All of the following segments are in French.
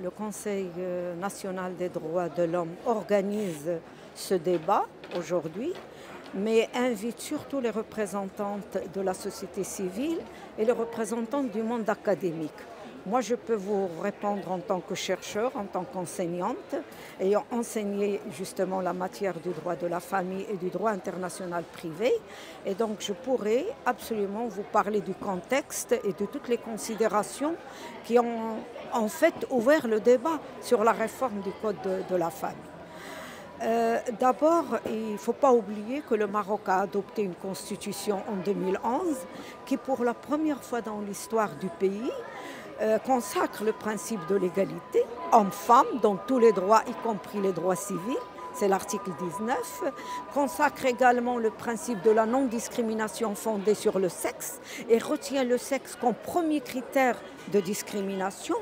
Le Conseil national des droits de l'homme organise ce débat aujourd'hui, mais invite surtout les représentantes de la société civile et les représentantes du monde académique. Moi, je peux vous répondre en tant que chercheur, en tant qu'enseignante, ayant enseigné justement la matière du droit de la famille et du droit international privé. Et donc, je pourrais absolument vous parler du contexte et de toutes les considérations qui ont en fait ouvert le débat sur la réforme du Code de la famille. D'abord, il ne faut pas oublier que le Maroc a adopté une constitution en 2011 qui, pour la première fois dans l'histoire du pays, consacre le principe de l'égalité homme-femme dans tous les droits, y compris les droits civils. C'est l'article 19, consacre également le principe de la non-discrimination fondée sur le sexe et retient le sexe comme premier critère de discrimination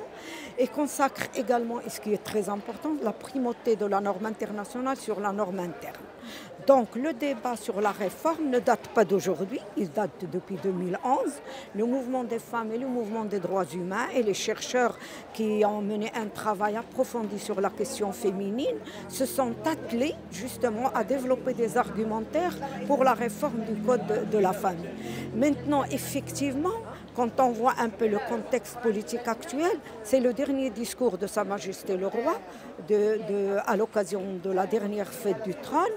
et consacre également, et ce qui est très important, la primauté de la norme internationale sur la norme interne. Donc le débat sur la réforme ne date pas d'aujourd'hui, il date depuis 2011. Le mouvement des femmes et le mouvement des droits humains et les chercheurs qui ont mené un travail approfondi sur la question féminine se sont attelés justement à développer des argumentaires pour la réforme du Code de la famille. Maintenant, effectivement, quand on voit un peu le contexte politique actuel, c'est le dernier discours de Sa Majesté le Roi à l'occasion de la dernière fête du trône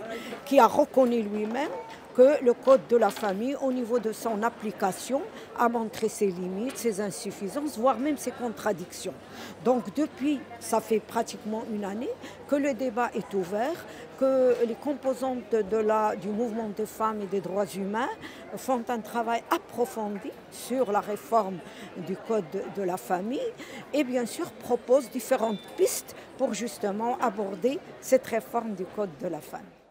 qui a reconnu lui-même que le Code de la famille, au niveau de son application, a montré ses limites, ses insuffisances, voire même ses contradictions. Donc depuis, ça fait pratiquement une année que le débat est ouvert, que les composantes du mouvement des femmes et des droits humains font un travail approfondi sur la réforme du Code de la famille et bien sûr proposent différentes pistes pour justement aborder cette réforme du Code de la famille.